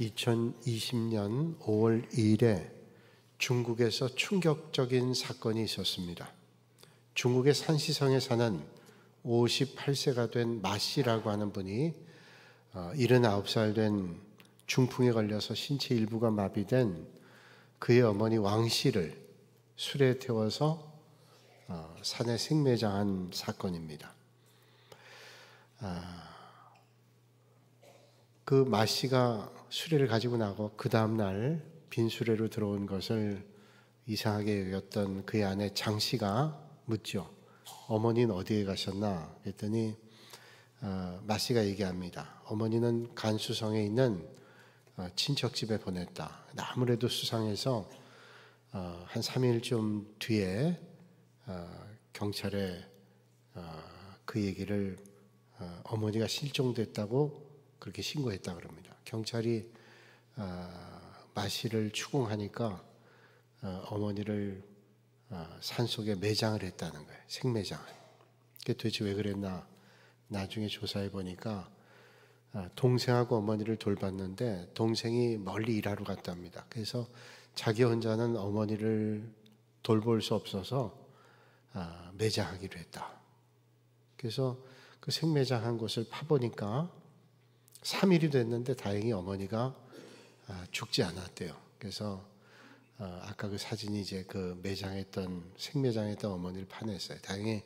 2020년 5월 2일에 중국에서 충격적인 사건이 있었습니다. 중국의 산시성에 사는 58세가 된 마 씨라고 하는 분이 79살 된 중풍에 걸려서 신체 일부가 마비된 그의 어머니 왕 씨를 술에 태워서 산에 생매장한 사건입니다. 그 마 씨가 수레를 가지고 나고 그 다음날 빈 수레로 들어온 것을 이상하게 여겼던 그의 아내 장 씨가 묻죠. 어머니는 어디에 가셨나? 그랬더니 마 씨가 얘기합니다. 어머니는 간수성에 있는 친척 집에 보냈다. 아무래도 수상해서 한 3일쯤 뒤에 경찰에 그 얘기를 어머니가 실종됐다고 그렇게 신고했다 그럽니다. 경찰이 마 씨를 추궁하니까 어머니를 산속에 매장을 했다는 거예요. 생매장을. 그게 도대체 왜 그랬나? 나중에 조사해 보니까 동생하고 어머니를 돌봤는데 동생이 멀리 일하러 갔답니다. 그래서 자기 혼자는 어머니를 돌볼 수 없어서 매장하기로 했다. 그래서 그 생매장한 곳을 파보니까 3일이 됐는데 다행히 어머니가 죽지 않았대요. 그래서 아까 그 사진이 이제 그 매장했던 생매장했던 어머니를 파냈어요. 다행히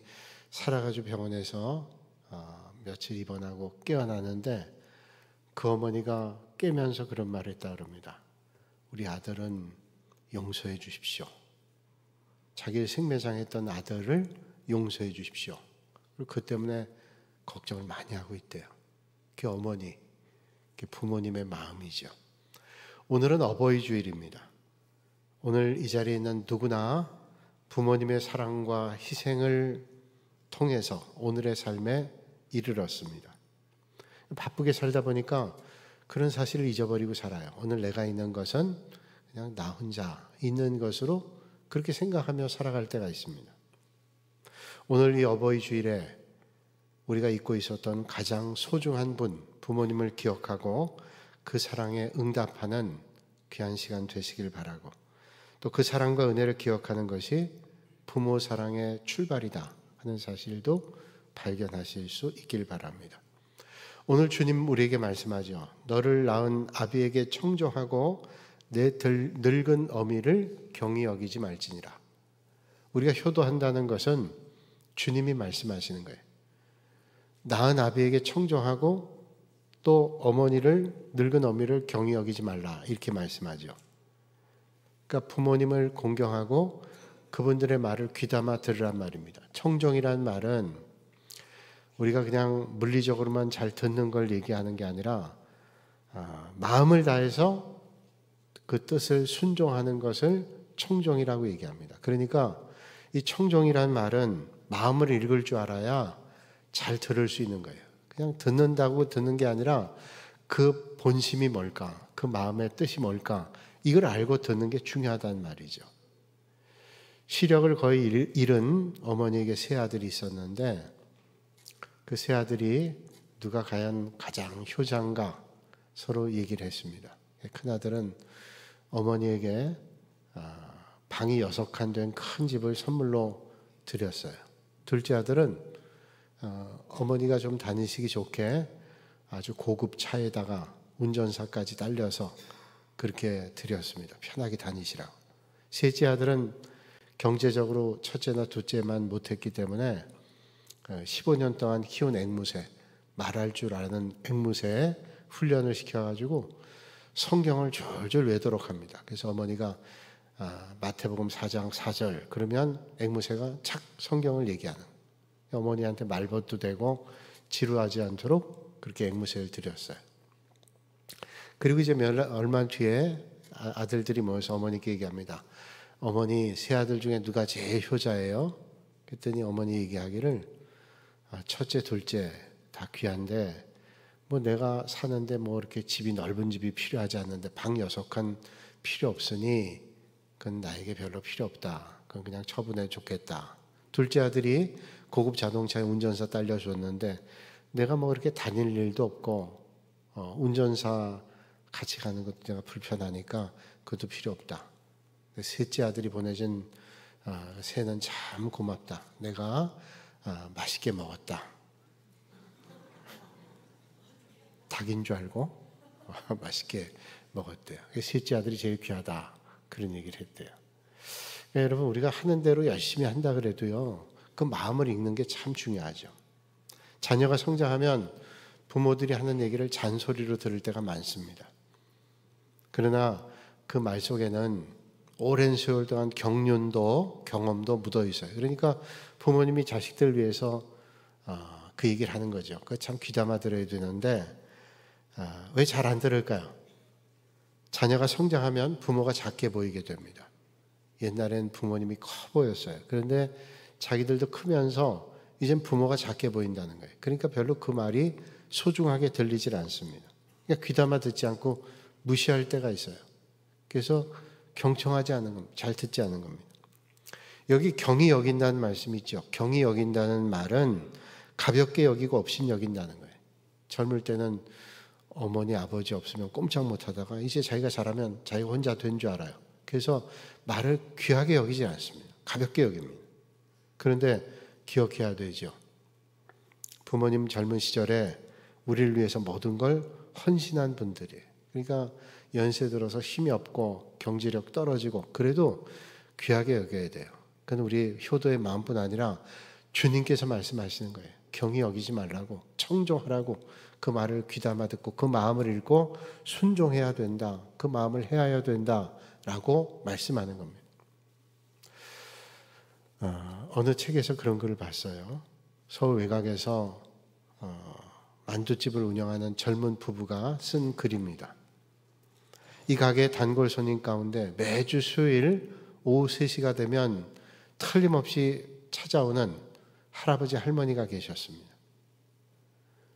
살아가지고 병원에서 며칠 입원하고 깨어나는데 그 어머니가 깨면서 그런 말을 했다 그럽니다. 우리 아들은 용서해 주십시오. 자기를 생매장했던 아들을 용서해 주십시오. 그리고 그 때문에 걱정을 많이 하고 있대요. 그게 어머니, 그게 부모님의 마음이죠. 오늘은 어버이 주일입니다. 오늘 이 자리에 있는 누구나 부모님의 사랑과 희생을 통해서 오늘의 삶에 이르렀습니다. 바쁘게 살다 보니까 그런 사실을 잊어버리고 살아요. 오늘 내가 있는 것은 그냥 나 혼자 있는 것으로 그렇게 생각하며 살아갈 때가 있습니다. 오늘 이 어버이 주일에 우리가 잊고 있었던 가장 소중한 분, 부모님을 기억하고 그 사랑에 응답하는 귀한 시간 되시길 바라고, 또 그 사랑과 은혜를 기억하는 것이 부모 사랑의 출발이다 하는 사실도 발견하실 수 있길 바랍니다. 오늘 주님 우리에게 말씀하죠. 너를 낳은 아비에게 청종하고 내 늙은 어미를 경히 여기지 말지니라. 우리가 효도한다는 것은 주님이 말씀하시는 거예요. 낳은 아비에게 청종하고 또 어머니를, 늙은 어미를 경히 여기지 말라 이렇게 말씀하죠. 그러니까 부모님을 공경하고 그분들의 말을 귀담아 들으란 말입니다. 청종이란 말은 우리가 그냥 물리적으로만 잘 듣는 걸 얘기하는 게 아니라 마음을 다해서 그 뜻을 순종하는 것을 청종이라고 얘기합니다. 그러니까 이 청종이란 말은 마음을 읽을 줄 알아야 잘 들을 수 있는 거예요. 그냥 듣는다고 듣는 게 아니라 그 본심이 뭘까? 그 마음의 뜻이 뭘까? 이걸 알고 듣는 게 중요하다는 말이죠. 시력을 거의 잃은 어머니에게 세 아들이 있었는데 그 세 아들이 누가 과연 가장 효자인가 서로 얘기를 했습니다. 큰아들은 어머니에게 방이 6칸 된 큰 집을 선물로 드렸어요. 둘째 아들은 어머니가 좀 다니시기 좋게 아주 고급 차에다가 운전사까지 딸려서 그렇게 드렸습니다. 편하게 다니시라고. 셋째 아들은 경제적으로 첫째나 둘째만 못했기 때문에 15년 동안 키운 앵무새, 말할 줄 아는 앵무새에 훈련을 시켜가지고 성경을 졸졸 외도록 합니다. 그래서 어머니가 마태복음 4장 4절 그러면 앵무새가 착 성경을 얘기하는, 어머니한테 말벗도 되고 지루하지 않도록 그렇게 앵무새를 드렸어요. 그리고 이제 얼마 뒤에 아들들이 모여서 어머니께 얘기합니다. 어머니, 세 아들 중에 누가 제일 효자예요? 그랬더니 어머니 얘기하기를 첫째, 둘째 다 귀한데 뭐 내가 사는데 뭐 이렇게 집이 넓은 집이 필요하지 않는데 방 6칸 필요 없으니 그건 나에게 별로 필요 없다. 그건 그냥 처분해 줬겠다. 둘째 아들이 고급 자동차에 운전사 딸려줬는데 내가 뭐 이렇게 다닐 일도 없고 운전사 같이 가는 것도 내가 불편하니까 그것도 필요 없다. 셋째 아들이 보내준 새는 참 고맙다. 내가 맛있게 먹었다. 닭인 줄 알고 맛있게 먹었대요. 셋째 아들이 제일 귀하다. 그런 얘기를 했대요. 그러니까 여러분, 우리가 하는 대로 열심히 한다 그래도요, 그 마음을 읽는 게 참 중요하죠. 자녀가 성장하면 부모들이 하는 얘기를 잔소리로 들을 때가 많습니다. 그러나 그 말 속에는 오랜 세월 동안 경륜도 경험도 묻어 있어요. 그러니까 부모님이 자식들 위해서 그 얘기를 하는 거죠. 그거 참 귀담아 들어야 되는데 왜 잘 안 들을까요? 자녀가 성장하면 부모가 작게 보이게 됩니다. 옛날엔 부모님이 커 보였어요. 그런데 자기들도 크면서 이젠 부모가 작게 보인다는 거예요. 그러니까 별로 그 말이 소중하게 들리질 않습니다. 그러니까 귀담아 듣지 않고 무시할 때가 있어요. 그래서 경청하지 않는 겁니다. 잘 듣지 않는 겁니다. 여기 경히 여긴다는 말씀이 있죠. 경히 여긴다는 말은 가볍게 여기고 업신 여긴다는 거예요. 젊을 때는 어머니 아버지 없으면 꼼짝 못하다가 이제 자기가 자라면 자기가 혼자 된 줄 알아요. 그래서 말을 귀하게 여기지 않습니다. 가볍게 여깁니다. 그런데 기억해야 되죠. 부모님 젊은 시절에 우리를 위해서 모든 걸 헌신한 분들이에요. 그러니까 연세 들어서 힘이 없고 경제력 떨어지고 그래도 귀하게 여겨야 돼요. 그건 우리 효도의 마음뿐 아니라 주님께서 말씀하시는 거예요. 경히 여기지 말라고, 청종하라고, 그 말을 귀담아 듣고 그 마음을 읽고 순종해야 된다. 그 마음을 헤아려야 된다라고 말씀하는 겁니다. 어느 책에서 그런 글을 봤어요. 서울 외곽에서 만두집을 운영하는 젊은 부부가 쓴 글입니다. 이 가게 단골 손님 가운데 매주 수요일 오후 3시가 되면 틀림없이 찾아오는 할아버지 할머니가 계셨습니다.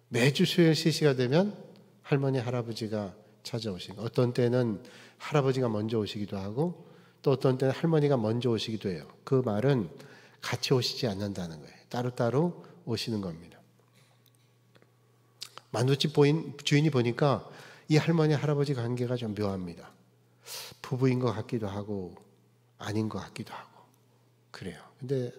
매주 수요일 3시가 되면 할머니 할아버지가 찾아오시고 어떤 때는 할아버지가 먼저 오시기도 하고 또 어떤 때는 할머니가 먼저 오시기도 해요. 그 말은 같이 오시지 않는다는 거예요. 따로따로 오시는 겁니다. 만두집 주인이 보니까 이 할머니 할아버지 관계가 좀 묘합니다. 부부인 것 같기도 하고 아닌 것 같기도 하고 그래요. 근데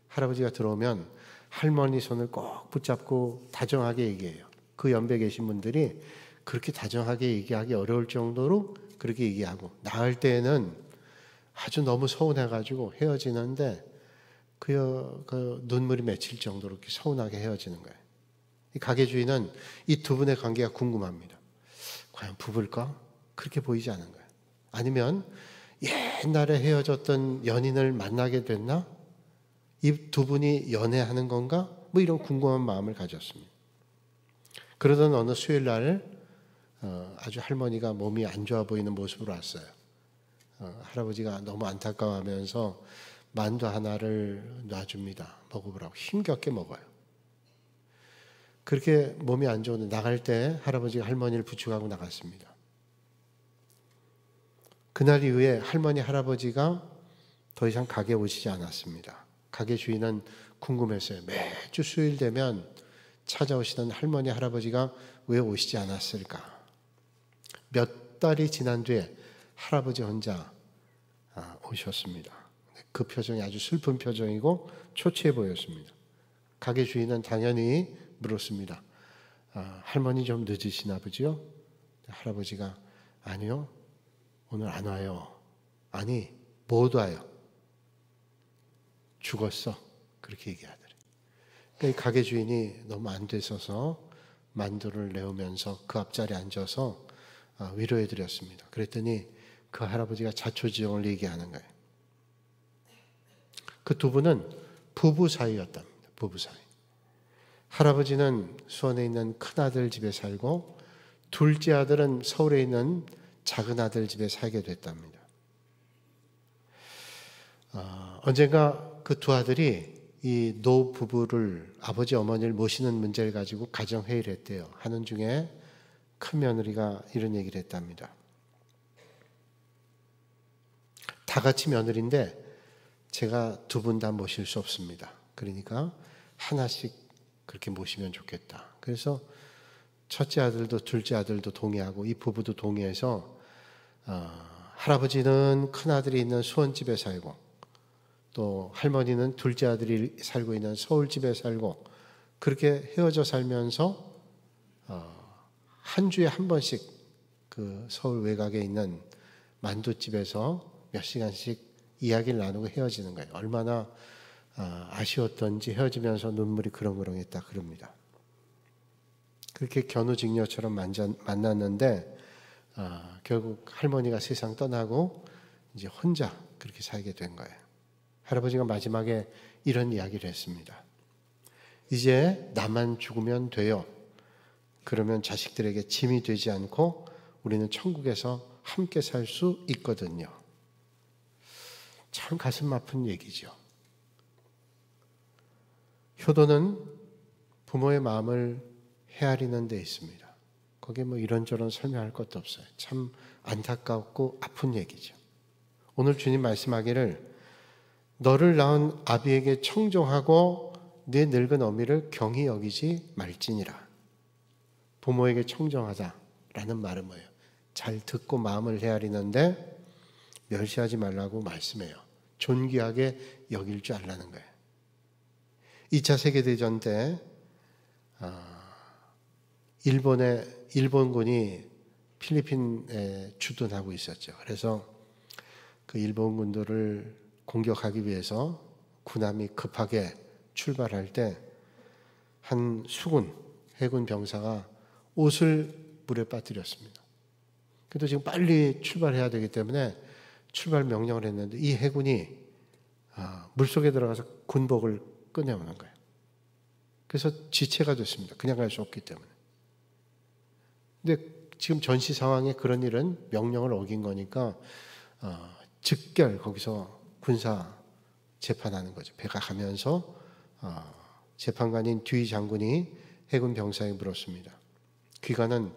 할아버지가 들어오면 할머니 손을 꼭 붙잡고 다정하게 얘기해요. 그 연배 계신 분들이 그렇게 다정하게 얘기하기 어려울 정도로 그렇게 얘기하고 나을 때에는 아주 너무 서운해가지고 헤어지는데 그 눈물이 맺힐 정도로 이렇게 서운하게 헤어지는 거예요. 이 가게 주인은 이 두 분의 관계가 궁금합니다. 과연 부부일까? 그렇게 보이지 않은 거예요. 아니면 옛날에 헤어졌던 연인을 만나게 됐나? 이 두 분이 연애하는 건가? 뭐 이런 궁금한 마음을 가졌습니다. 그러던 어느 수요일 날 아주 할머니가 몸이 안 좋아 보이는 모습으로 왔어요. 할아버지가 너무 안타까워하면서 만두 하나를 놔줍니다. 먹어보라고. 힘겹게 먹어요. 그렇게 몸이 안 좋은데 나갈 때 할아버지가 할머니를 부축하고 나갔습니다. 그날 이후에 할머니 할아버지가 더 이상 가게에 오시지 않았습니다. 가게 주인은 궁금했어요. 매주 수요일 되면 찾아오시던 할머니 할아버지가 왜 오시지 않았을까? 몇 달이 지난 뒤에 할아버지 혼자 오셨습니다. 그 표정이 아주 슬픈 표정이고 초췌해 보였습니다. 가게 주인은 당연히 물었습니다. 할머니 좀 늦으시나 보죠? 할아버지가 아니요. 오늘 안 와요. 아니 못 와요. 죽었어. 그렇게 얘기하더래요. 그러니까 이 가게 주인이 너무 안 됐어서 만두를 내오면서 그 앞자리에 앉아서 위로해 드렸습니다. 그랬더니 그 할아버지가 자초지종을 얘기하는 거예요. 그 두 분은 부부 사이였답니다. 부부 사이. 할아버지는 수원에 있는 큰아들 집에 살고 둘째 아들은 서울에 있는 작은 아들 집에 살게 됐답니다. 언젠가 그 두 아들이 이 노 부부를 아버지 어머니를 모시는 문제를 가지고 가정회의를 했대요. 하는 중에 큰 며느리가 이런 얘기를 했답니다. 다 같이 며느리인데 제가 두 분 다 모실 수 없습니다. 그러니까 하나씩 그렇게 모시면 좋겠다. 그래서 첫째 아들도 둘째 아들도 동의하고 이 부부도 동의해서 할아버지는 큰아들이 있는 수원집에 살고 또 할머니는 둘째 아들이 살고 있는 서울집에 살고 그렇게 헤어져 살면서 한 주에 한 번씩 그 서울 외곽에 있는 만두집에서 몇 시간씩 이야기를 나누고 헤어지는 거예요. 얼마나 아쉬웠던지 헤어지면서 눈물이 그렁그렁했다 그럽니다. 그렇게 견우직녀처럼 만났는데 결국 할머니가 세상 떠나고 이제 혼자 그렇게 살게 된 거예요. 할아버지가 마지막에 이런 이야기를 했습니다. 이제 나만 죽으면 돼요. 그러면 자식들에게 짐이 되지 않고 우리는 천국에서 함께 살 수 있거든요. 참 가슴 아픈 얘기죠. 효도는 부모의 마음을 헤아리는 데 있습니다. 거기에 뭐 이런저런 설명할 것도 없어요. 참 안타깝고 아픈 얘기죠. 오늘 주님 말씀하기를 너를 낳은 아비에게 청종하고 네 늙은 어미를 경히 여기지 말지니라. 부모에게 청정하다라는 말은 뭐예요? 잘 듣고 마음을 헤아리는데 멸시하지 말라고 말씀해요. 존귀하게 여길 줄 알라는 거예요. 2차 세계대전 때 일본군이 필리핀에 주둔하고 있었죠. 그래서 그 일본군들을 공격하기 위해서 군함이 급하게 출발할 때 한 수군 해군 병사가 옷을 물에 빠뜨렸습니다. 그래도 지금 빨리 출발해야 되기 때문에 출발 명령을 했는데 이 해군이 물속에 들어가서 군복을 꺼내오는 거예요. 그래서 지체가 됐습니다. 그냥 갈 수 없기 때문에. 근데 지금 전시 상황에 그런 일은 명령을 어긴 거니까 즉결 거기서 군사 재판하는 거죠. 배가 가면서 재판관인 뒤 장군이 해군 병사에게 물었습니다. 귀관은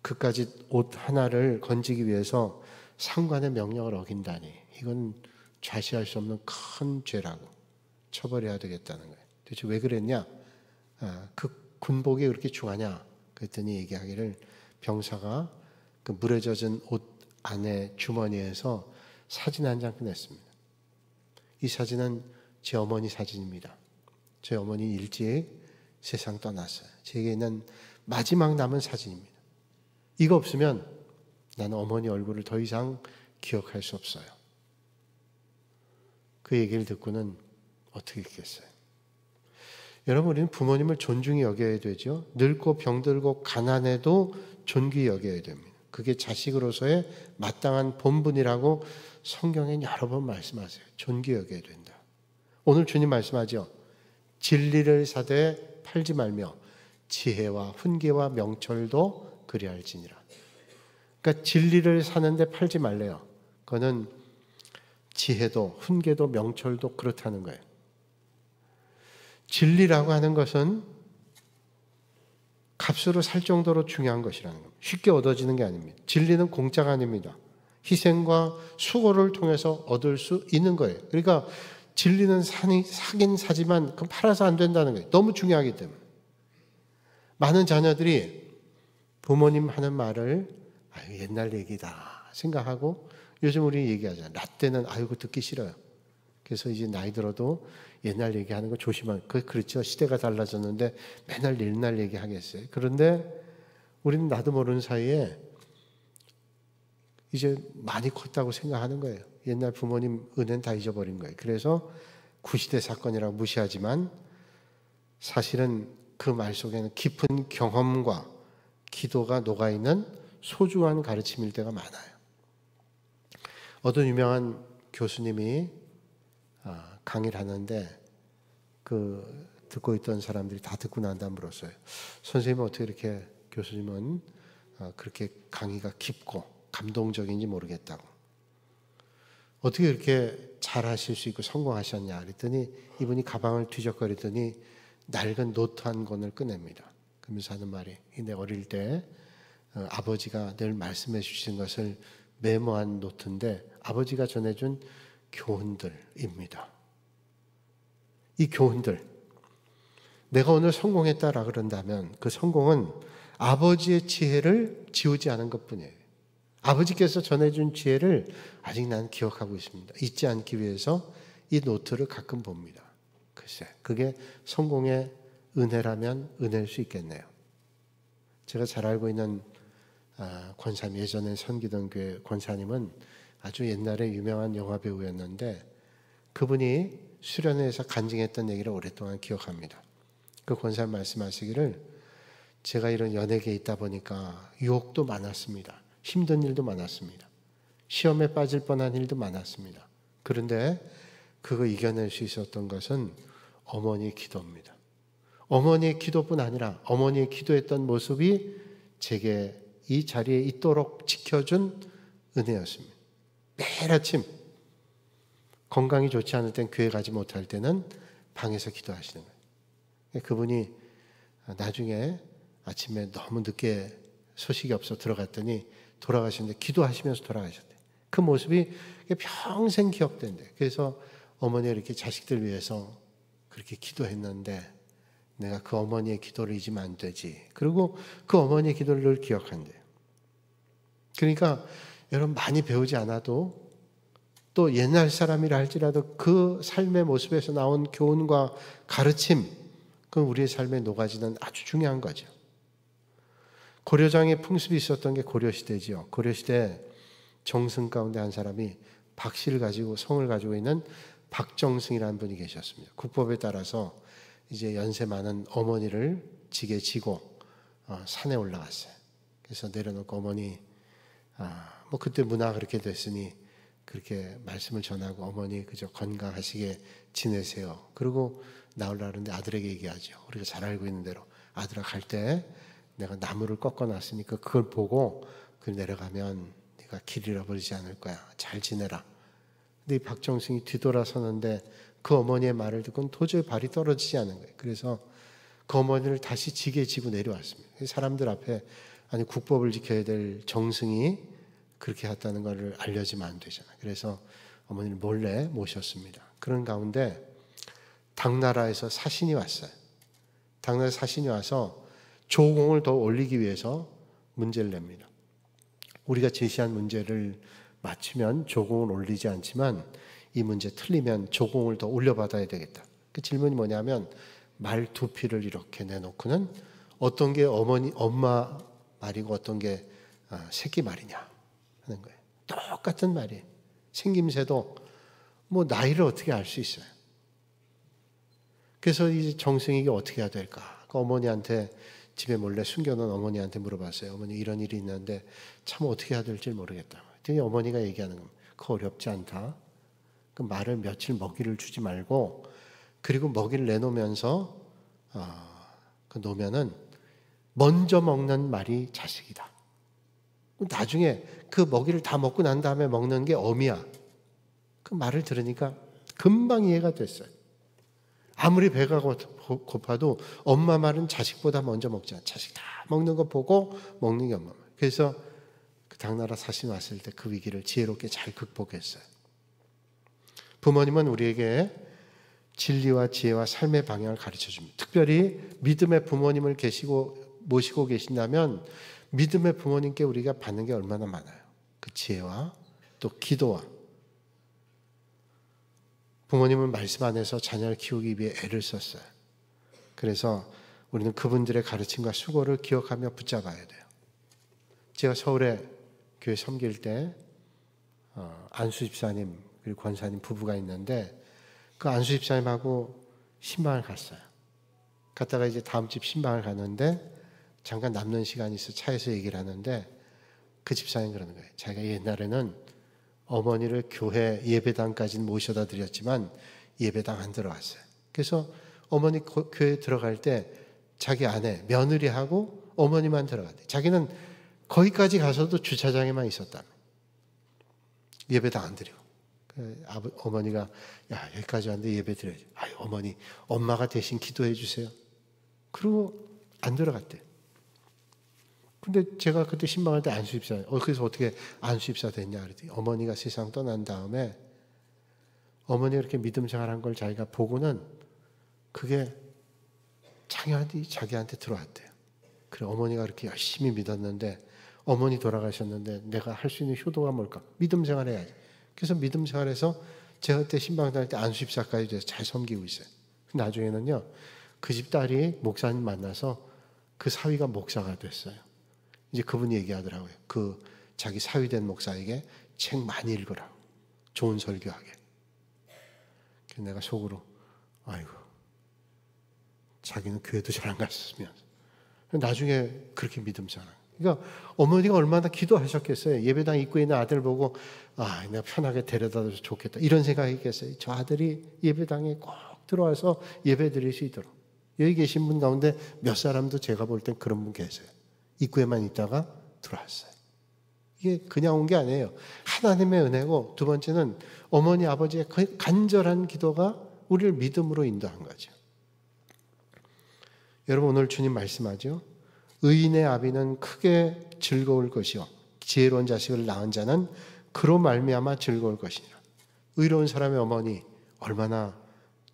그까짓 옷 하나를 건지기 위해서 상관의 명령을 어긴다니 이건 좌시할 수 없는 큰 죄라고 처벌해야 되겠다는 거예요. 대체 왜 그랬냐? 그 군복이 그렇게 중하냐? 그랬더니 얘기하기를 병사가 그 물에 젖은 옷 안에 주머니에서 사진 한 장 꺼냈습니다. 이 사진은 제 어머니 사진입니다. 제 어머니 일찍 세상 떠났어요. 제게는 마지막 남은 사진입니다. 이거 없으면 나는 어머니 얼굴을 더 이상 기억할 수 없어요. 그 얘기를 듣고는 어떻게 했겠어요? 여러분, 우리는 부모님을 존중히 여겨야 되죠. 늙고 병들고 가난해도 존귀히 여겨야 됩니다. 그게 자식으로서의 마땅한 본분이라고 성경엔 여러 번 말씀하세요. 존귀히 여겨야 된다. 오늘 주님 말씀하죠. 진리를 사되 팔지 말며 지혜와 훈계와 명철도 그리할지니라. 그러니까 진리를 사는데 팔지 말래요. 그거는 지혜도 훈계도 명철도 그렇다는 거예요. 진리라고 하는 것은 값으로 살 정도로 중요한 것이라는 겁니다. 쉽게 얻어지는 게 아닙니다. 진리는 공짜가 아닙니다. 희생과 수고를 통해서 얻을 수 있는 거예요. 그러니까 진리는 사긴 사지만 그건 팔아서 안 된다는 거예요. 너무 중요하기 때문에. 많은 자녀들이 부모님 하는 말을 옛날 얘기다 생각하고 요즘 우리 얘기하잖아요. 나 때는 아이고 듣기 싫어요. 그래서 이제 나이 들어도 옛날 얘기하는 거 조심하는 그렇죠. 시대가 달라졌는데 맨날 옛날 얘기하겠어요. 그런데 우리는 나도 모르는 사이에 이제 많이 컸다고 생각하는 거예요. 옛날 부모님 은혜는 다 잊어버린 거예요. 그래서 구시대 사건이라고 무시하지만 사실은 그 말 속에는 깊은 경험과 기도가 녹아있는 소중한 가르침일 때가 많아요. 어떤 유명한 교수님이 강의를 하는데 듣고 있던 사람들이 다 듣고 난 다음 물었어요. 선생님은 어떻게 이렇게 교수님은 그렇게 강의가 깊고 감동적인지 모르겠다고. 어떻게 이렇게 잘하실 수 있고 성공하셨냐 그랬더니 이분이 가방을 뒤적거리더니 낡은 노트 한 권을 꺼냅니다. 그러면서 하는 말이 내 어릴 때 아버지가 늘 말씀해 주신 것을 메모한 노트인데 아버지가 전해준 교훈들입니다. 이 교훈들 내가 오늘 성공했다라 그런다면 그 성공은 아버지의 지혜를 지우지 않은 것뿐이에요. 아버지께서 전해준 지혜를 아직 난 기억하고 있습니다. 잊지 않기 위해서 이 노트를 가끔 봅니다. 글쎄, 그게 성공의 은혜라면 은혜일 수 있겠네요. 제가 잘 알고 있는 권사님, 예전에 섬기던 교회 권사님은 아주 옛날에 유명한 영화 배우였는데 그분이 수련회에서 간증했던 얘기를 오랫동안 기억합니다. 그 권사님 말씀하시기를 제가 이런 연예계에 있다 보니까 유혹도 많았습니다. 힘든 일도 많았습니다. 시험에 빠질 뻔한 일도 많았습니다. 그런데 그거 이겨낼 수 있었던 것은 어머니의 기도입니다. 어머니의 기도뿐 아니라 어머니의 기도했던 모습이 제게 이 자리에 있도록 지켜준 은혜였습니다. 매일 아침 건강이 좋지 않을 땐 교회 가지 못할 때는 방에서 기도하시는 거예요. 그분이 나중에 아침에 너무 늦게 소식이 없어 들어갔더니 돌아가셨는데 기도하시면서 돌아가셨대요. 그 모습이 평생 기억된대요. 그래서 어머니가 이렇게 자식들 위해서 그렇게 기도했는데 내가 그 어머니의 기도를 잊으면 안 되지. 그리고 그 어머니의 기도를 늘 기억한대요. 그러니까 여러분 많이 배우지 않아도 또 옛날 사람이라 할지라도 그 삶의 모습에서 나온 교훈과 가르침, 그건 우리의 삶에 녹아지는 아주 중요한 거죠. 고려장에 풍습이 있었던 게 고려시대지요. 고려시대 정승 가운데 한 사람이 박씨를 가지고 성을 가지고 있는 박정승이라는 분이 계셨습니다. 국법에 따라서 이제 연세 많은 어머니를 지게 지고 산에 올라갔어요. 그래서 내려놓고 어머니, 뭐 그때 문화가 그렇게 됐으니 그렇게 말씀을 전하고 어머니 그저 건강하시게 지내세요. 그리고 나오려는데 아들에게 얘기하죠. 우리가 잘 알고 있는 대로 아들아 갈 때 내가 나무를 꺾어놨으니까 그걸 보고 그 내려가면 네가 길 잃어버리지 않을 거야. 잘 지내라. 근데 이 박정승이 뒤돌아서는데 그 어머니의 말을 듣고는 도저히 발이 떨어지지 않은 거예요. 그래서 그 어머니를 다시 지게 지고 내려왔습니다. 사람들 앞에 아니 국법을 지켜야 될 정승이 그렇게 했다는 것을 알려지면 안 되잖아요. 그래서 어머니를 몰래 모셨습니다. 그런 가운데 당나라에서 사신이 왔어요. 당나라 사신이 와서 조공을 더 올리기 위해서 문제를 냅니다. 우리가 제시한 문제를 맞추면 조공을 올리지 않지만 이 문제 틀리면 조공을 더 올려받아야 되겠다. 그 질문이 뭐냐면 말 두 피를 이렇게 내놓고는 어떤 게 엄마 말이고 어떤 게 새끼 말이냐 하는 거예요. 똑같은 말이에요. 생김새도 뭐 나이를 어떻게 알 수 있어요. 그래서 이 정승이가 어떻게 해야 될까? 그 어머니한테 집에 몰래 숨겨놓은 어머니한테 물어봤어요. 어머니 이런 일이 있는데 참 어떻게 해야 될지 모르겠다. 그랬더니 어머니가 얘기하는 겁니다. 그거 어렵지 않다. 그 말을 며칠 먹이를 주지 말고 그리고 먹이를 내놓으면서 그 놓으면은 먼저 먹는 말이 자식이다. 나중에 그 먹이를 다 먹고 난 다음에 먹는 게 어미야. 그 말을 들으니까 금방 이해가 됐어요. 아무리 배가 고파도 엄마 말은 자식보다 먼저 먹잖아. 자식 다 먹는 거 보고 먹는 게 엄마 말. 그래서 그 당나라 사신 왔을 때 그 위기를 지혜롭게 잘 극복했어요. 부모님은 우리에게 진리와 지혜와 삶의 방향을 가르쳐 줍니다. 특별히 믿음의 부모님을 모시고 계신다면 믿음의 부모님께 우리가 받는 게 얼마나 많아요. 그 지혜와 또 기도와 부모님은 말씀 안에서 자녀를 키우기 위해 애를 썼어요. 그래서 우리는 그분들의 가르침과 수고를 기억하며 붙잡아야 돼요. 제가 서울에 교회 섬길 때 안수 집사님 그리고 권사님 부부가 있는데 그 안수 집사님하고 신방을 갔어요. 갔다가 이제 다음 집 신방을 가는데 잠깐 남는 시간이 있어 차에서 얘기를 하는데 그 집사님 그러는 거예요. 자기가 옛날에는 어머니를 교회 예배당까지는 모셔다 드렸지만 예배당 안 들어갔어요. 그래서 어머니 교회 들어갈 때 자기 아내 며느리하고 어머니만 들어갔대요. 자기는 거기까지 가서도 주차장에만 있었다며. 예배당 안 드려. 어머니가 야 여기까지 왔는데 예배 드려야지. 아유 어머니 엄마가 대신 기도해 주세요. 그리고 안 들어갔대요. 근데 제가 그때 신방할 때 안수입사, 그래서 어떻게 안수입사 됐냐 그랬더니 어머니가 세상 떠난 다음에 어머니가 이렇게 믿음 생활한 걸 자기가 보고는 그게 자기한테 들어왔대요. 그래, 어머니가 그렇게 열심히 믿었는데 어머니 돌아가셨는데 내가 할 수 있는 효도가 뭘까? 믿음 생활해야지. 그래서 믿음 생활해서 제가 그때 신방 다닐 때 안수집사까지 돼서 잘 섬기고 있어요. 나중에는요, 그 집 딸이 목사님 만나서 그 사위가 목사가 됐어요. 이제 그분이 얘기하더라고요. 그 자기 사위된 목사에게 책 많이 읽으라고. 좋은 설교하게. 그래서 내가 속으로 아이고, 자기는 교회도 잘 안 갔으면. 나중에 그렇게 믿음 생활. 그러니까 어머니가 얼마나 기도하셨겠어요. 예배당 입구에 있는 아들 보고 아, 내가 편하게 데려다줘서 좋겠다. 이런 생각했겠어요. 저 아들이 예배당에 꼭 들어와서 예배 드릴 수 있도록. 여기 계신 분 가운데 몇 사람도 제가 볼 땐 그런 분 계세요. 입구에만 있다가 들어왔어요. 이게 그냥 온 게 아니에요. 하나님의 은혜고, 두 번째는 어머니 아버지의 간절한 기도가 우리를 믿음으로 인도한 거죠. 여러분, 오늘 주님 말씀하죠. 의인의 아비는 크게 즐거울 것이요 지혜로운 자식을 낳은 자는 그로 말미암아 즐거울 것이니라. 의로운 사람의 어머니 얼마나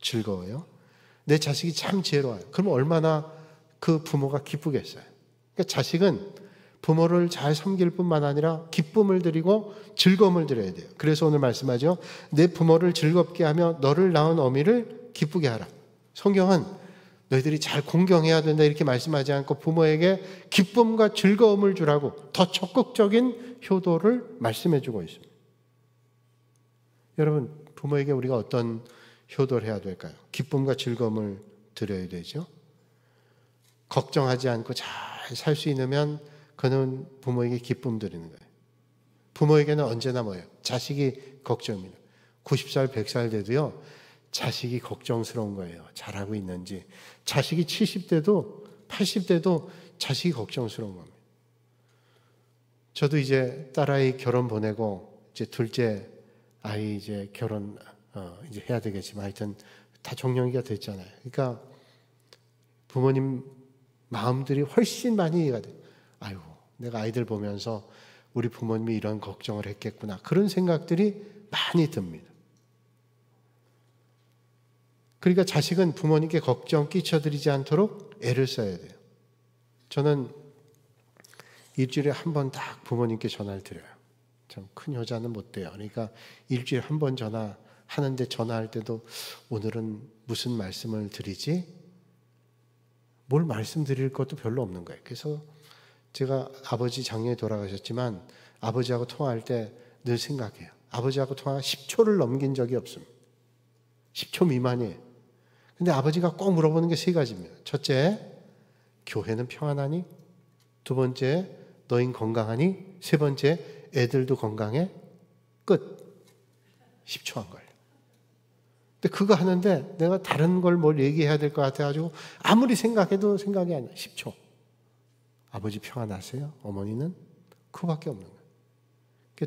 즐거워요? 내 자식이 참 지혜로워요. 그럼 얼마나 그 부모가 기쁘겠어요. 그러니까 자식은 부모를 잘 섬길 뿐만 아니라 기쁨을 드리고 즐거움을 드려야 돼요. 그래서 오늘 말씀하죠. 내 부모를 즐겁게 하며 너를 낳은 어미를 기쁘게 하라. 성경은 너희들이 잘 공경해야 된다 이렇게 말씀하지 않고 부모에게 기쁨과 즐거움을 주라고 더 적극적인 효도를 말씀해 주고 있습니다. 여러분, 부모에게 우리가 어떤 효도를 해야 될까요? 기쁨과 즐거움을 드려야 되죠. 걱정하지 않고 잘 살 수 있으면 그는 부모에게 기쁨 드리는 거예요. 부모에게는 언제나 뭐예요? 자식이 걱정입니다. 90살, 100살 돼도요, 자식이 걱정스러운 거예요. 잘하고 있는지. 자식이 70대도 80대도 자식이 걱정스러운 겁니다. 저도 이제 딸아이 결혼 보내고 이제 둘째 아이 이제 결혼 이제 해야 되겠지만 하여튼 다 정년기가 됐잖아요. 그러니까 부모님 마음들이 훨씬 많이 이해가 돼요. 아이고, 내가 아이들 보면서 우리 부모님이 이런 걱정을 했겠구나. 그런 생각들이 많이 듭니다. 그러니까 자식은 부모님께 걱정 끼쳐드리지 않도록 애를 써야 돼요. 저는 일주일에 한 번 딱 부모님께 전화를 드려요. 참 큰 효자는 못 돼요. 그러니까 일주일에 한 번 전화하는데 전화할 때도 오늘은 무슨 말씀을 드리지? 뭘 말씀드릴 것도 별로 없는 거예요. 그래서 제가 아버지 작년에 돌아가셨지만 아버지하고 통화할 때 늘 생각해요. 아버지하고 통화 10초를 넘긴 적이 없습니다. 10초 미만이에요. 근데 아버지가 꼭 물어보는 게 세 가지입니다. 첫째, 교회는 평안하니? 두 번째, 너흰 건강하니? 세 번째, 애들도 건강해? 끝. 10초 한 걸려. 근데 그거 하는데 내가 다른 걸 뭘 얘기해야 될 것 같아가지고 아무리 생각해도 생각이 안 나. 10초. 아버지 평안하세요? 어머니는? 그거밖에 없는 거예요.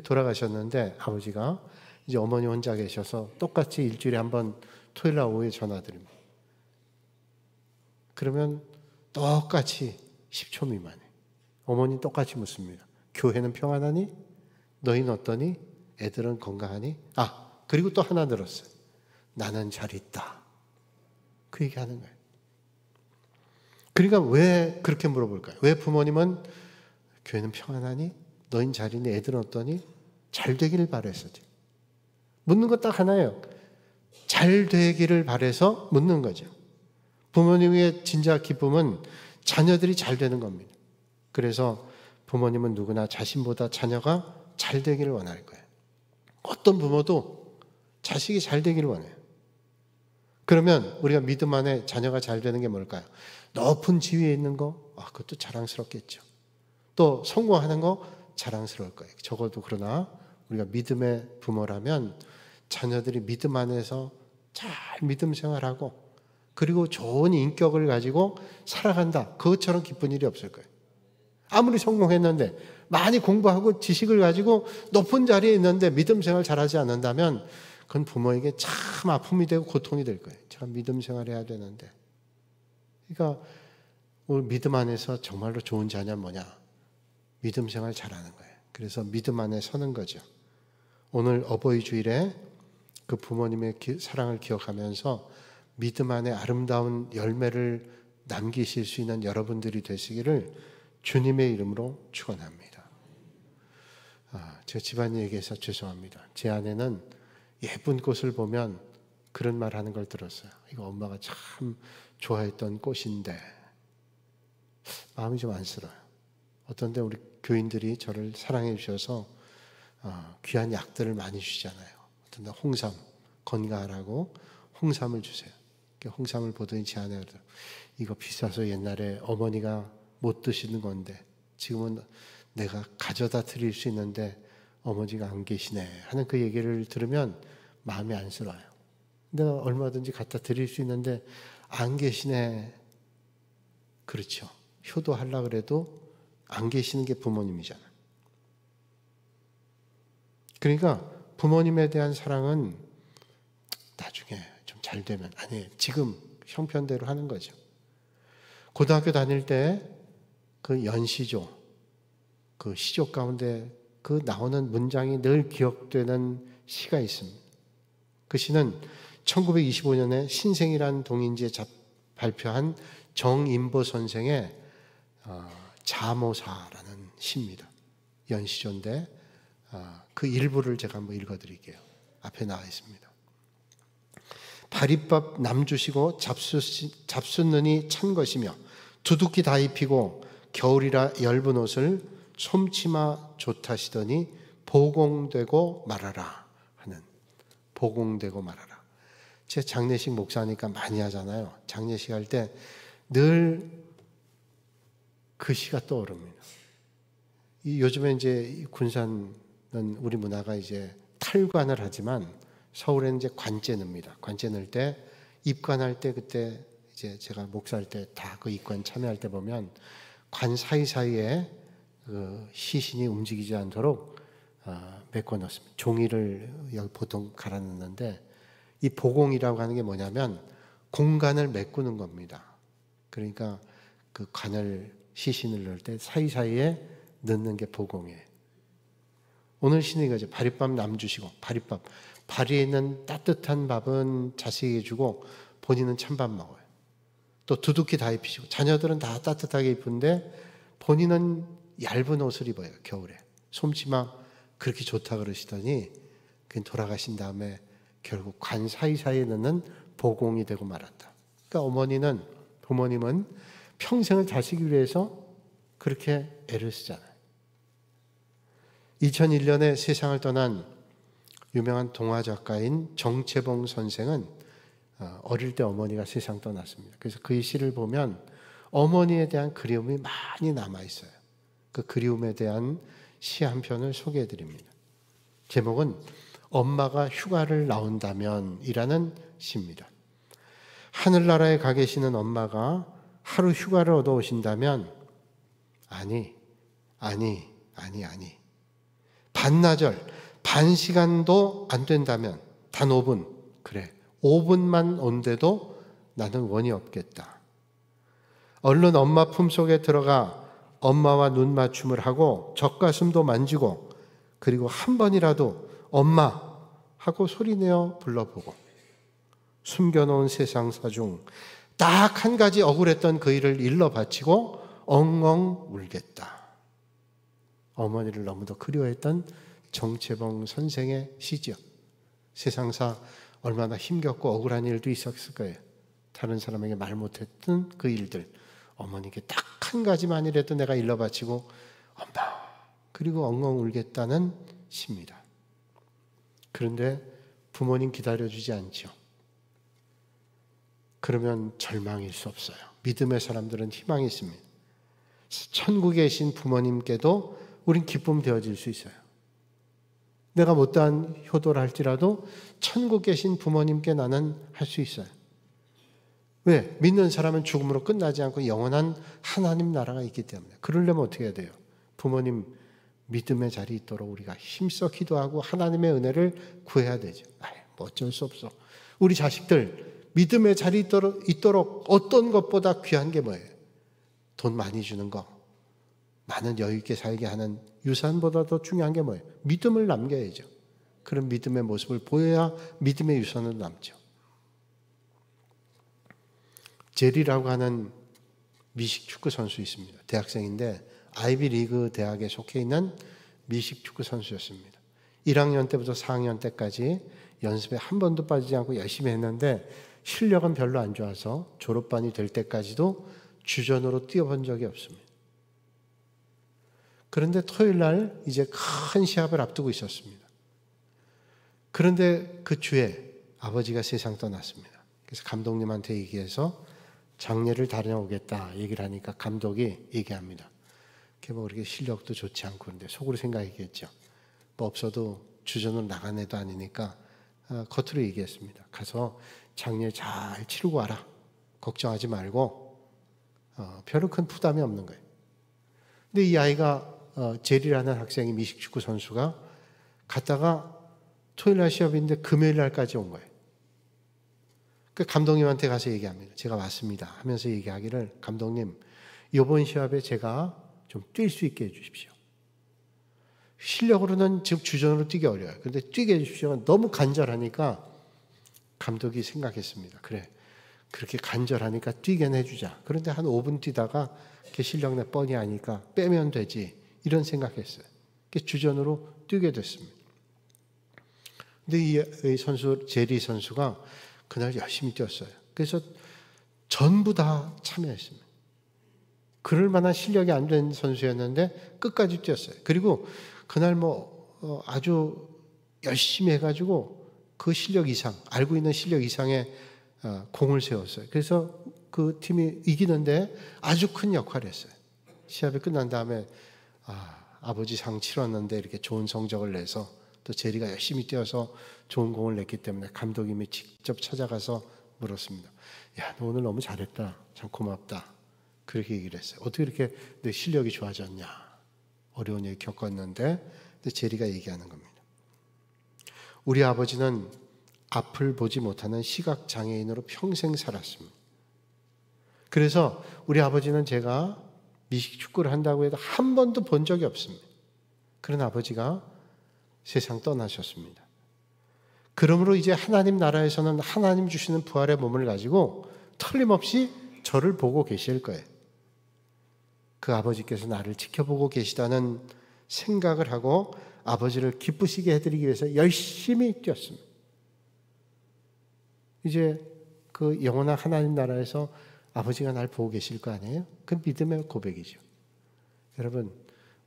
돌아가셨는데 아버지가 이제 어머니 혼자 계셔서 똑같이 일주일에 한 번 토요일 날 오후에 전화드립니다. 그러면 똑같이 10초 미만에 어머니 똑같이 묻습니다. 교회는 평안하니? 너희는 어떠니? 애들은 건강하니? 그리고 또 하나 들었어요. 나는 잘 있다. 그 얘기하는 거예요. 그러니까 왜 그렇게 물어볼까요? 왜 부모님은 교회는 평안하니? 너희는 잘 있니? 애들은 어떠니? 잘 되기를 바랬었지. 묻는 것 딱 하나예요. 잘 되기를 바래서 묻는 거죠. 부모님의 진짜 기쁨은 자녀들이 잘 되는 겁니다. 그래서 부모님은 누구나 자신보다 자녀가 잘 되기를 원할 거예요. 어떤 부모도 자식이 잘 되기를 원해요. 그러면 우리가 믿음 안에 자녀가 잘 되는 게 뭘까요? 높은 지위에 있는 거, 그것도 자랑스럽겠죠. 또 성공하는 거 자랑스러울 거예요. 적어도 그러나 우리가 믿음의 부모라면 자녀들이 믿음 안에서 잘 믿음 생활하고 그리고 좋은 인격을 가지고 살아간다. 그것처럼 기쁜 일이 없을 거예요. 아무리 성공했는데 많이 공부하고 지식을 가지고 높은 자리에 있는데 믿음 생활 잘하지 않는다면 그건 부모에게 참 아픔이 되고 고통이 될 거예요. 제가 믿음 생활해야 되는데. 그러니까 오늘 믿음 안에서 정말로 좋은 자녀는 뭐냐? 믿음 생활 잘하는 거예요. 그래서 믿음 안에 서는 거죠. 오늘 어버이 주일에 그 부모님의 사랑을 기억하면서 믿음 안에 아름다운 열매를 남기실 수 있는 여러분들이 되시기를 주님의 이름으로 축원합니다. 제가 집안일 얘기해서 죄송합니다. 제 아내는 예쁜 꽃을 보면 그런 말 하는 걸 들었어요. 이거 엄마가 참 좋아했던 꽃인데. 마음이 좀 안쓰러워요. 어떤 때 우리 교인들이 저를 사랑해 주셔서 귀한 약들을 많이 주잖아요. 어떤 때 홍삼, 건강하라고 홍삼을 주세요. 홍삼을 보더니 제 아내가 이거 비싸서 옛날에 어머니가 못 드시는 건데 지금은 내가 가져다 드릴 수 있는데 어머니가 안 계시네 하는 그 얘기를 들으면 마음이 안쓰러워요. 내가 얼마든지 갖다 드릴 수 있는데 안 계시네. 그렇죠. 효도하려고 그래도 안 계시는 게 부모님이잖아요. 그러니까 부모님에 대한 사랑은 나중에 좀 잘 되면, 아니 지금 형편대로 하는 거죠. 고등학교 다닐 때 그 연시조, 그 시조 가운데 그 나오는 문장이 늘 기억되는 시가 있습니다. 그 시는 1925년에 신생이라는 동인지에 발표한 정인보 선생의 자모사라는 시입니다. 연시조인데 그 일부를 제가 한번 읽어드릴게요. 앞에 나와 있습니다. 바리밥 남주시고 잡숫는이 찬 것이며 두둑히 다 입히고 겨울이라 엷은 옷을 솜치마 좋다시더니 보공되고 말아라 하는, 보공되고 말아라. 제 장례식 목사니까 많이 하잖아요. 장례식 할 때 늘 그 시가 떠오릅니다. 요즘에 이제 군산은 우리 문화가 이제 탈관을 하지만 서울에는 이제 관제 넣습니다. 관제 넣을 때 입관할 때 그때 이제 제가 목사할 때 다 그 입관 참여할 때 보면 관 사이사이에 그 시신이 움직이지 않도록 메꿔 넣습니다. 종이를 여기 보통 갈아 넣는데 이 보공이라고 하는 게 뭐냐면 공간을 메꾸는 겁니다. 그러니까 그 관을 시신을 넣을 때 사이사이에 넣는 게 보공이에요. 오늘 시는 이거죠. 바리밥 남주시고, 바리밥, 바리에 있는 따뜻한 밥은 자식에게 주고 본인은 찬밥 먹어요. 또 두둑히 다 입히시고, 자녀들은 다 따뜻하게 입은데 본인은 얇은 옷을 입어요. 겨울에 솜치마 그렇게 좋다 그러시더니 그냥 돌아가신 다음에 결국 관 사이사이에 넣는 보공이 되고 말았다. 그러니까 부모님은 평생을 자식을 위해서 그렇게 애를 쓰잖아요. 2001년에 세상을 떠난 유명한 동화 작가인 정채봉 선생은 어릴 때 어머니가 세상 떠났습니다. 그래서 그의 시를 보면 어머니에 대한 그리움이 많이 남아 있어요. 그 그리움에 대한 시 한 편을 소개해 드립니다. 제목은 엄마가 휴가를 나온다면 이라는 시입니다. 하늘나라에 가 계시는 엄마가 하루 휴가를 얻어 오신다면 아니 반나절 반시간도 안 된다면 단 5분, 그래 5분만 온데도 나는 원이 없겠다. 얼른 엄마 품속에 들어가 엄마와 눈 맞춤을 하고 젖가슴도 만지고 그리고 한 번이라도 엄마 하고 소리내어 불러보고 숨겨놓은 세상사 중 딱 한 가지 억울했던 그 일을 일러 바치고 엉엉 울겠다. 어머니를 너무도 그리워했던 정채봉 선생의 시죠. 세상사 얼마나 힘겹고 억울한 일도 있었을 거예요. 다른 사람에게 말 못했던 그 일들, 어머니께 딱 한 가지만이라도 내가 일러 바치고 엄마 그리고 엉엉 울겠다는 시입니다. 그런데 부모님 기다려주지 않죠. 그러면 절망일 수 없어요. 믿음의 사람들은 희망이 있습니다. 천국에 계신 부모님께도 우린 기쁨 되어질 수 있어요. 내가 못다한 효도를 할지라도 천국 계신 부모님께 나는 할 수 있어요. 왜? 믿는 사람은 죽음으로 끝나지 않고 영원한 하나님 나라가 있기 때문에. 그러려면 어떻게 해야 돼요? 부모님 믿음의 자리에 있도록 우리가 힘써 기도하고 하나님의 은혜를 구해야 되죠. 뭐 어쩔 수 없어. 우리 자식들 믿음의 자리에 있도록 어떤 것보다 귀한 게 뭐예요? 돈 많이 주는 거, 많은 여유 있게 살게 하는 유산보다 더 중요한 게 뭐예요? 믿음을 남겨야죠. 그런 믿음의 모습을 보여야 믿음의 유산으로 남죠. 제리라고 하는 미식 축구 선수 있습니다. 대학생인데 아이비리그 대학에 속해 있는 미식 축구 선수였습니다. 1학년 때부터 4학년 때까지 연습에 한 번도 빠지지 않고 열심히 했는데 실력은 별로 안 좋아서 졸업반이 될 때까지도 주전으로 뛰어본 적이 없습니다. 그런데 토요일 날 이제 큰 시합을 앞두고 있었습니다. 그런데 그 주에 아버지가 세상 떠났습니다. 그래서 감독님한테 얘기해서 장례를 다녀오겠다 얘기를 하니까 감독이 얘기합니다. 뭐 그렇게 실력도 좋지 않고 그런데 속으로 생각했겠죠. 뭐 없어도 주전으로 나간 애도 아니니까 겉으로 얘기했습니다. 가서 장례 잘 치르고 와라. 걱정하지 말고 별로 큰 부담이 없는 거예요. 근데 이 아이가 제리라는 학생이 미식축구 선수가 갔다가 토요일 날 시합인데 금요일 날까지 온 거예요. 그 감독님한테 가서 얘기합니다. 제가 왔습니다 하면서 얘기하기를 감독님 이번 시합에 제가 좀 뛸 수 있게 해주십시오. 실력으로는 지금 주전으로 뛰기 어려워요. 그런데 뛰게 해주십시오. 너무 간절하니까 감독이 생각했습니다. 그래 그렇게 간절하니까 뛰게는 해주자. 그런데 한 5분 뛰다가 실력 내 뻔히 아니까 빼면 되지 이런 생각했어요. 주전으로 뛰게 됐습니다. 근데 이 선수 제리 선수가 그날 열심히 뛰었어요. 그래서 전부 다 참여했습니다. 그럴 만한 실력이 안 된 선수였는데 끝까지 뛰었어요. 그리고 그날 아주 열심히 해가지고 그 실력 이상, 알고 있는 실력 이상의 공을 세웠어요. 그래서 그 팀이 이기는데 아주 큰 역할을 했어요. 시합이 끝난 다음에 아버지 상 치렀는데 이렇게 좋은 성적을 내서 또 제리가 열심히 뛰어서 좋은 공을 냈기 때문에 감독님이 직접 찾아가서 물었습니다. 야, 너 오늘 너무 잘했다. 참 고맙다. 그렇게 얘기를 했어요. 어떻게 이렇게 내 실력이 좋아졌냐. 어려운 일 겪었는데 제리가 얘기하는 겁니다. 우리 아버지는 앞을 보지 못하는 시각장애인으로 평생 살았습니다. 그래서 우리 아버지는 제가 미식축구를 한다고 해도 한 번도 본 적이 없습니다. 그런 아버지가 세상 떠나셨습니다. 그러므로 이제 하나님 나라에서는 하나님 주시는 부활의 몸을 가지고 틀림없이 저를 보고 계실 거예요. 그 아버지께서 나를 지켜보고 계시다는 생각을 하고 아버지를 기쁘시게 해드리기 위해서 열심히 뛰었습니다. 이제 그 영원한 하나님 나라에서 아버지가 날 보고 계실 거 아니에요? 그 믿음의 고백이죠. 여러분,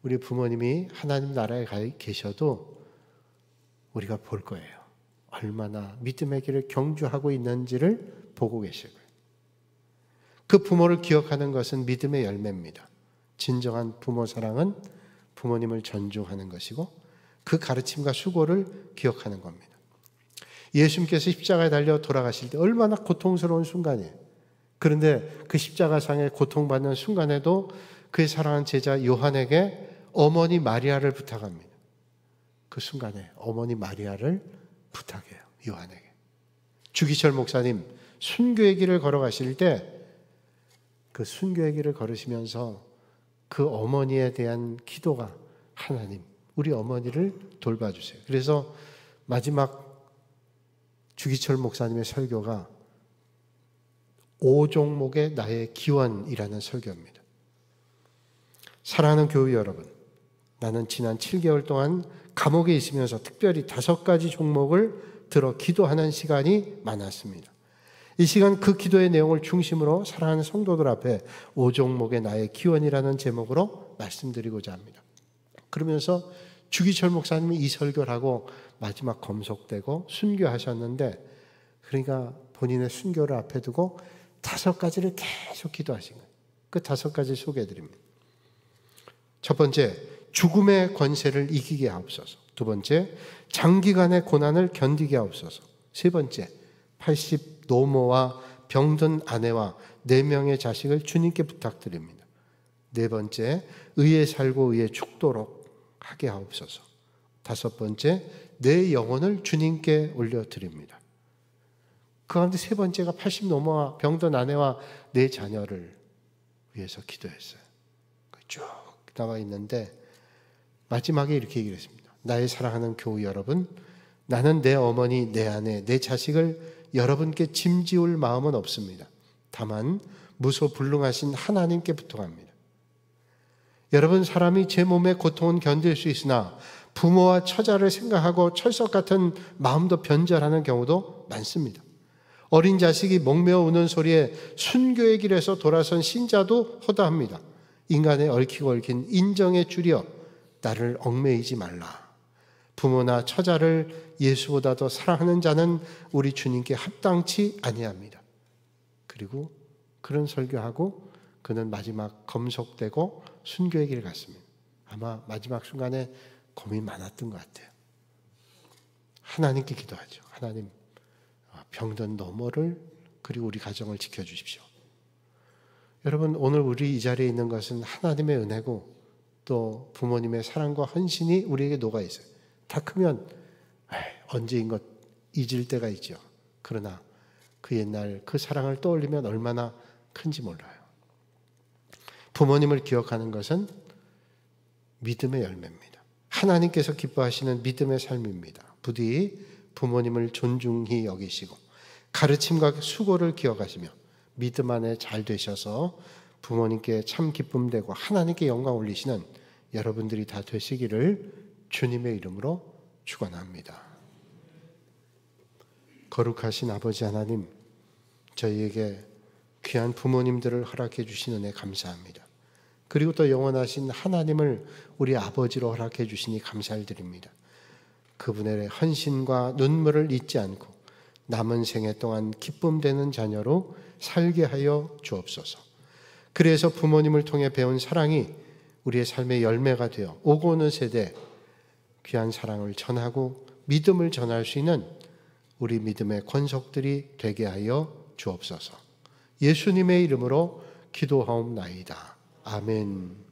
우리 부모님이 하나님 나라에 계셔도 우리가 볼 거예요. 얼마나 믿음의 길을 경주하고 있는지를 보고 계실 거예요. 그 부모를 기억하는 것은 믿음의 열매입니다. 진정한 부모 사랑은 부모님을 존중하는 것이고 그 가르침과 수고를 기억하는 겁니다. 예수님께서 십자가에 달려 돌아가실 때 얼마나 고통스러운 순간이에요. 그런데 그 십자가상에 고통받는 순간에도 그의 사랑하는 제자 요한에게 어머니 마리아를 부탁합니다. 그 순간에 어머니 마리아를 부탁해요. 요한에게. 주기철 목사님 순교의 길을 걸어가실 때 그 순교의 길을 걸으시면서 그 어머니에 대한 기도가 하나님 우리 어머니를 돌봐주세요. 그래서 마지막 주기철 목사님의 설교가 5종목의 나의 기원이라는 설교입니다. 사랑하는 교우 여러분, 나는 지난 7개월 동안 감옥에 있으면서 특별히 5가지 종목을 들어 기도하는 시간이 많았습니다. 이 시간 그 기도의 내용을 중심으로 사랑하는 성도들 앞에 5종목의 나의 기원이라는 제목으로 말씀드리고자 합니다. 그러면서 주기철 목사님이 이 설교를 하고 마지막 검속되고 순교하셨는데 그러니까 본인의 순교를 앞에 두고 5가지를 계속 기도하신 거예요. 그 5가지 소개해드립니다. 첫 번째, 죽음의 권세를 이기게 하옵소서. 두 번째, 장기간의 고난을 견디게 하옵소서. 세 번째, 80 노모와 병든 아내와 4명의 자식을 주님께 부탁드립니다. 네 번째, 의에 살고 의에 죽도록 하게 하옵소서. 5번째, 내 영혼을 주님께 올려드립니다. 그 가운데 3번째가 80 노모와 병든 아내와 내 자녀를 위해서 기도했어요. 쭉 나와 있는데 마지막에 이렇게 얘기를 했습니다. 나의 사랑하는 교우 여러분, 나는 내 어머니, 내 아내, 내 자식을 여러분께 짐지울 마음은 없습니다. 다만 무소불능하신 하나님께 부탁합니다. 여러분, 사람이 제 몸의 고통은 견딜 수 있으나 부모와 처자를 생각하고 철석 같은 마음도 변절하는 경우도 많습니다. 어린 자식이 목매어 우는 소리에 순교의 길에서 돌아선 신자도 허다합니다. 인간의 얽히고 얽힌 인정에 줄여 나를 얽매이지 말라. 부모나 처자를 예수보다 더 사랑하는 자는 우리 주님께 합당치 아니합니다. 그리고 그런 설교하고 그는 마지막 검속되고 순교의 길을 갔습니다. 아마 마지막 순간에 고민 많았던 것 같아요. 하나님께 기도하죠. 하나님, 병든 노모를 그리고 우리 가정을 지켜주십시오. 여러분, 오늘 우리 이 자리에 있는 것은 하나님의 은혜고 또 부모님의 사랑과 헌신이 우리에게 녹아있어요. 다 크면 언제인 것 잊을 때가 있죠. 그러나 그 옛날 그 사랑을 떠올리면 얼마나 큰지 몰라요. 부모님을 기억하는 것은 믿음의 열매입니다. 하나님께서 기뻐하시는 믿음의 삶입니다. 부디 부모님을 존중히 여기시고 가르침과 수고를 기억하시며 믿음 안에 잘 되셔서 부모님께 참 기쁨 되고 하나님께 영광 올리시는 여러분들이 다 되시기를 주님의 이름으로 축원합니다. 거룩하신 아버지 하나님, 저희에게 귀한 부모님들을 허락해 주신 은혜 감사합니다. 그리고 또 영원하신 하나님을 우리 아버지로 허락해 주시니 감사를 드립니다. 그분의 헌신과 눈물을 잊지 않고 남은 생애 동안 기쁨 되는 자녀로 살게 하여 주옵소서. 그래서 부모님을 통해 배운 사랑이 우리의 삶의 열매가 되어 오고 오는 세대 귀한 사랑을 전하고 믿음을 전할 수 있는 우리 믿음의 권속들이 되게 하여 주옵소서. 예수님의 이름으로 기도하옵나이다. 아멘.